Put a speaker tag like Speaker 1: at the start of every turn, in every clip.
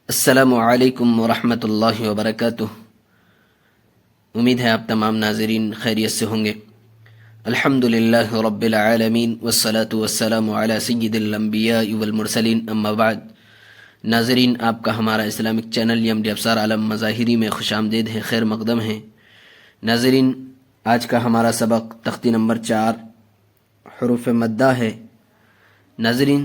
Speaker 1: السلام علیکم ورحمۃ اللہ وبرکاتہ۔ امید ہے آپ تمام ناظرین خیریت سے ہوں گے۔ الحمد للہ رب العالمین والصلاة والسلام علی سید الانبیاء والمرسلین، اما بعد۔ ناظرین، آپ کا ہمارا Islamic channel M D Absar عالم مظاہری میں خوش آمدید ہے، خیر مقدم ہے۔ ناظرین، آج کا ہمارا سبق تختی نمبر 4 حروف مدہ ہے۔ ناظرین،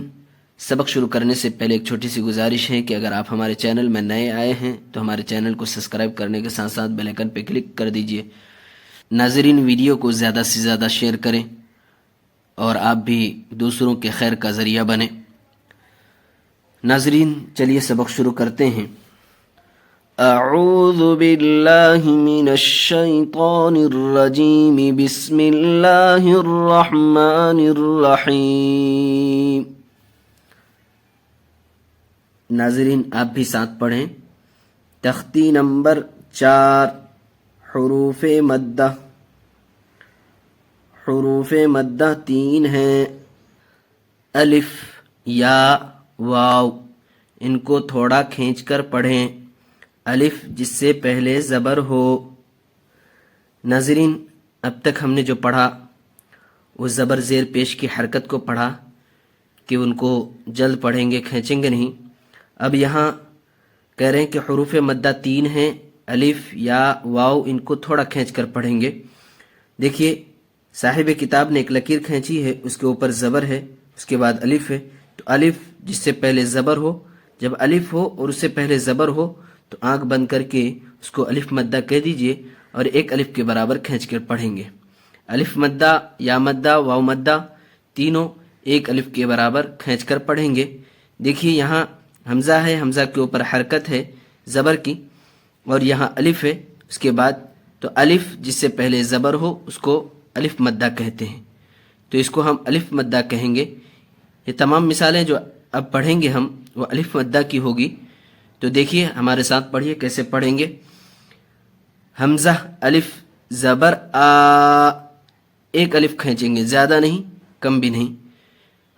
Speaker 1: سبق شروع کرنے سے پہلے ایک چھوٹی سی گزارش ہے کہ اگر آپ ہمارے چینل میں نئے آئے ہیں تو ہمارے چینل کو سبسکرائب کرنے کے ساتھ ساتھ بیل آئیکن پہ کلک کر دیجئے۔ ناظرین، ویڈیو کو زیادہ سے زیادہ شیئر کریں اور آپ بھی دوسروں کے خیر کا ذریعہ بنیں۔ ناظرین، چلیے سبق شروع کرتے ہیں۔ اعوذ باللہ من الشیطان الرجیم، بسم اللہ الرحمن الرحیم۔ ناظرین، آپ بھی ساتھ پڑھیں۔ تختی نمبر 4 حروف مدہ۔ حروف مدہ 3 ہیں۔ الف، یا، واو، ان کو تھوڑا کھینچ کر پڑھیں۔ الف جس سے پہلے زبر ہو۔ ناظرین، اب تک ہم نے جو پڑھا وہ زبر زیر پیش کی حرکت کو پڑھا کہ ان کو جلد پڑھیں گے، کھینچیں گے نہیں۔ اب یہاں کہہ رہے ہیں کہ حروف مدہ 3 ہیں۔ الف، یا، واو، ان کو تھوڑا کھینچ کر پڑھیں گے۔ دیکھیے، صاحب کتاب نے ایک لکیر کھینچی ہے، اس کے اوپر زبر ہے، اس کے بعد الف ہے۔ تو الف جس سے پہلے زبر ہو، جب الف ہو اور اس سے پہلے زبر ہو تو آنکھ بند کر کے اس کو الف مدہ کہہ دیجئے اور ایک الف کے برابر کھینچ کر پڑھیں گے۔ الف مدہ، یا مدہ، واو مدہ، تینوں ایک الف کے برابر کھینچ کر پڑھیں گے۔ دیکھیے، یہاں حمزہ ہے، حمزہ کے اوپر حرکت ہے زبر کی، اور یہاں الف ہے اس کے بعد۔ تو الف جس سے پہلے زبر ہو اس کو الف مدہ کہتے ہیں، تو اس کو ہم الف مدہ کہیں گے۔ یہ تمام مثالیں جو اب پڑھیں گے ہم وہ الف مدہ کی ہوگی۔ تو دیکھیے، ہمارے ساتھ پڑھیے کیسے پڑھیں گے۔ حمزہ، الف، زبر آ، ایک الف کھینچیں گے، زیادہ نہیں کم بھی نہیں۔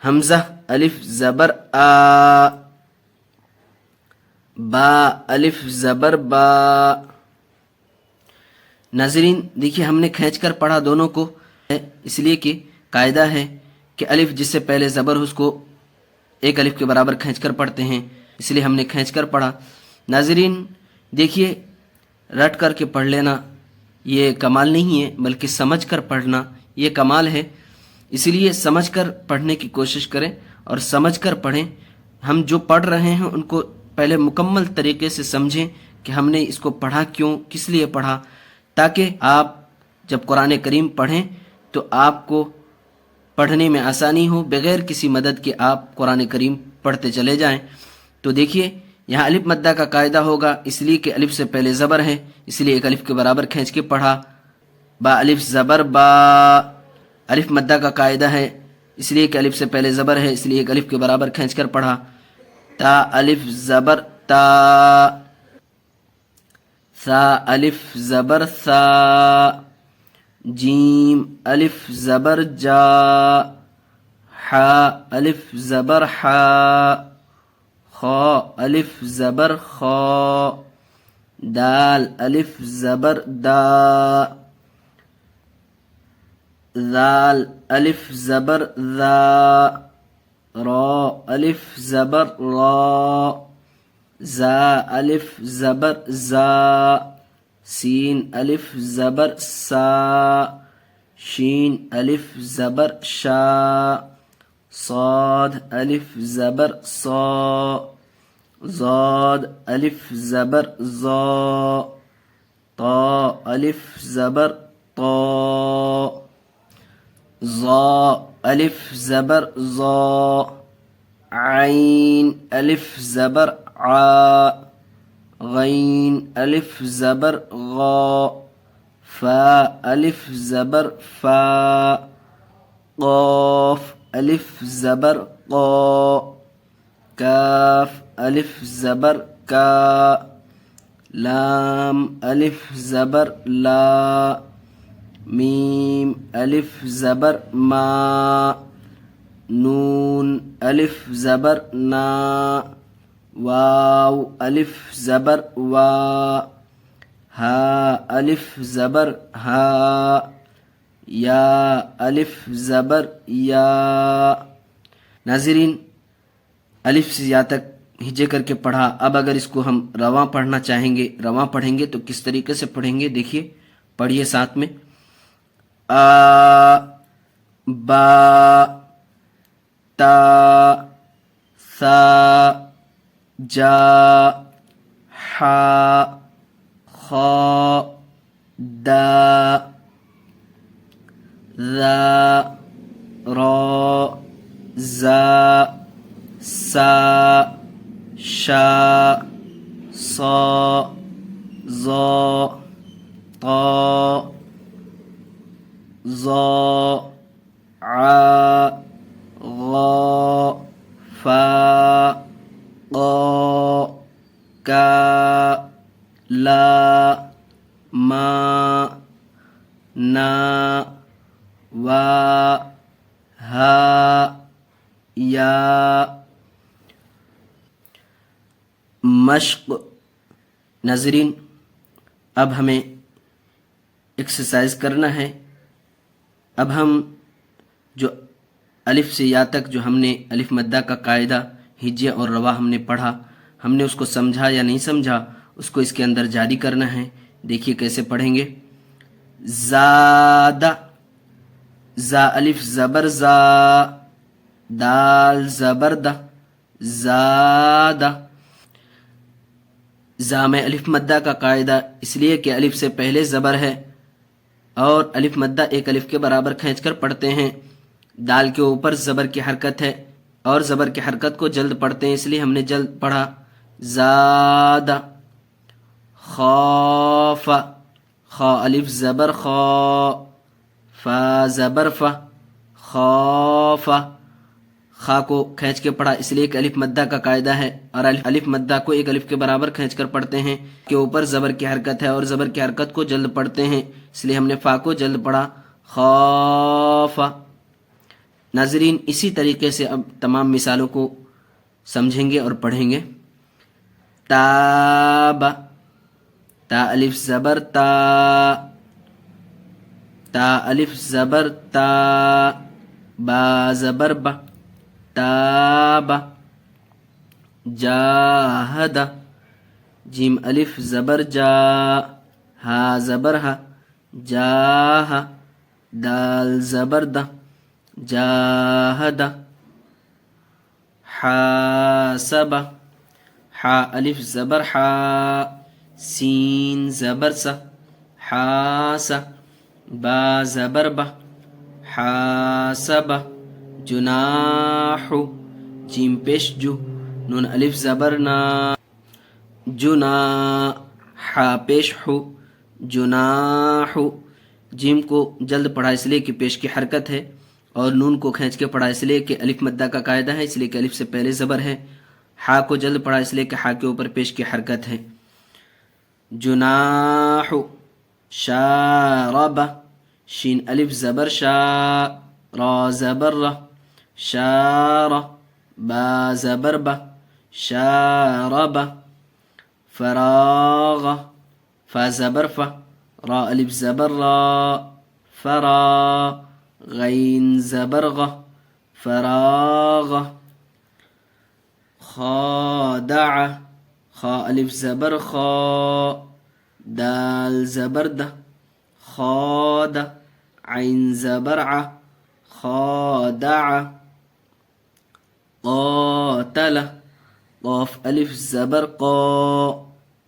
Speaker 1: حمزہ، الف، زبر آ، با، الف، زبر با۔ ناظرین، دیکھیے ہم نے کھینچ کر پڑھا دونوں کو، اس لیے کہ قاعدہ ہے کہ الف جس سے پہلے زبر ہو اس کو ایک الف کے برابر کھینچ کر پڑھتے ہیں، اس لیے ہم نے کھینچ کر پڑھا۔ ناظرین دیکھیے، رٹ کر کے پڑھ لینا یہ کمال نہیں ہے، بلکہ سمجھ کر پڑھنا یہ کمال ہے۔ اس لیے سمجھ کر پڑھنے کی کوشش کریں اور سمجھ کر پڑھیں۔ ہم جو پڑھ رہے ہیں ان کو پہلے مکمل طریقے سے سمجھیں کہ ہم نے اس کو پڑھا کیوں، کس لیے پڑھا، تاکہ آپ جب قرآن کریم پڑھیں تو آپ کو پڑھنے میں آسانی ہو، بغیر کسی مدد کے آپ قرآن کریم پڑھتے چلے جائیں۔ تو دیکھیے، یہاں الف مدہ کا قاعدہ ہوگا، اس لیے کہ الف سے پہلے زبر ہے، اس لیے ایک الف کے برابر کھینچ کے پڑھا۔ با، الف، زبر با، الف مدہ کا قاعدہ ہے، اس لیے کہ الف سے پہلے زبر ہے، اس لیے ایک الف کے برابر کھینچ کر پڑھا۔ تا، الف، زبر تا، ثا، الف، زبر ثا، جیم، الف، زبر جا، حا، الف، زبر حا، خا، الف، زبر خا، دال، الف، زبر دا، ذال، الف، زبر ذا، را، الف، زبر را، زا، الف، زبر زا، سین، الف، زبر سا، شین، الف، زبر شا، صاد، الف، زبر صا، ضاد، الف، زبر ضا، طا، الف، زبر طا، ظا، الف، زبر ظا، عین، الف، زبر عا، غین، الف، زبر غا، فا، الف، زبر فا، قاف، الف، زبر قا، کاف، الف، زبر کا، لام، الف، زبر لا، میم، الف، زبر ما، نون، الف، زبر نا، واو الف زبر وا، ہا الف زبر ہا، یا الف زبر یا۔ ناظرین، الف سے یا تک ہجے کر کے پڑھا۔ اب اگر اس کو ہم رواں پڑھنا چاہیں گے، رواں پڑھیں گے تو کس طریقے سے پڑھیں گے دیکھیے، پڑھیے ساتھ میں۔ آ با تا ثا جا حا خا دا ذا را زا سا شا صا ظا طا ظا عا غا فا قا کا لا ما نا وا ہا یا۔ مشق۔ ناظرین، اب ہمیں ایکسرسائز کرنا ہے۔ اب ہم جو الف سے یا تک جو ہم نے الف مدہ کا قاعدہ ہجے اور روا ہم نے پڑھا، ہم نے اس کو سمجھا یا نہیں سمجھا، اس کو اس کے اندر جاری کرنا ہے۔ دیکھیے کیسے پڑھیں گے۔ زادہ، زا الف زبر زا، دال زبر دا، زادہ۔ زا میں الف مدہ کا قاعدہ اس لیے کہ الف سے پہلے زبر ہے اور الف مدہ ایک الف کے برابر کھینچ کر پڑھتے ہیں۔ دال کے اوپر زبر کی حرکت ہے اور زبر کی حرکت کو جلد پڑھتے ہیں، اس لیے ہم نے جلد پڑھا۔ زادہ خاف، خا الف زبر خا، فا زبر فا، خاف۔ خا کو کھینچ کے پڑھا اس لیے کہ الف مدہ کا قاعدہ ہے اور الف مدہ کو ایک الف کے برابر کھینچ کر پڑھتے ہیں، کے اوپر زبر کی حرکت ہے اور زبر کی حرکت کو جلد پڑھتے ہیں، اس لیے ہم نے فا کو جلد پڑھا، خاف۔ ناظرین، اسی طریقے سے اب تمام مثالوں کو سمجھیں گے اور پڑھیں گے۔ تاب، تا الف زبر تا، تا الف زبر تا، با زبر با، تاب۔ جاہد، جیم الف زبر جا، ہا زبر ہا، جاہ، دال زبر دا، جاہد۔ حاسب، حا الف زبر حا، سین زبر سا، حاس، با زبر با، حاسب۔ جناح، جیم پیش جو، نون الف زبر نا، جنا، حا پیش حو، جناح۔ جیم کو جلد پڑھا اس لیے کہ پیش کی حرکت ہے اور نون کو کھینچ کے پڑھا اس لیے کہ الف مدہ کا قاعدہ ہے، اس لیے کہ الف سے پہلے زبر ہے۔ حا کو جلد پڑھا اس لیے کہ حا کے اوپر پیش کی حرکت ہے۔ جناح، شارب، شین الف زبر شا، را زبر را، شار، با زبر با، شارب۔ فراغ، فا زبر فا، را الف زبر را، فرا، غین زبر غ، فراغ۔ خادع، خا الف زبر خا، دال زبر دا، خاد، عین زبر ع، خادع۔ قاتل، قاف الف زبر قا،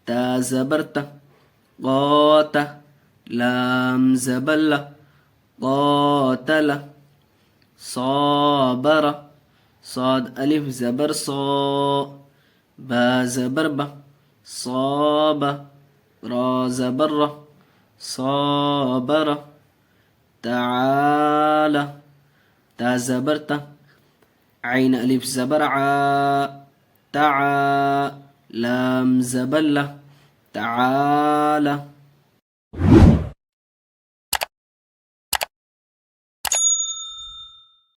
Speaker 1: تا زبر تا، قات، لام زبر لا، قاتل۔ صابر، صاد الف زبر صا، با زبر با، صاب، را زبر را، صابر۔ تعالى، تا زبر تا، عين الف زبر ع، تعا، لام زبر لا، تعالى۔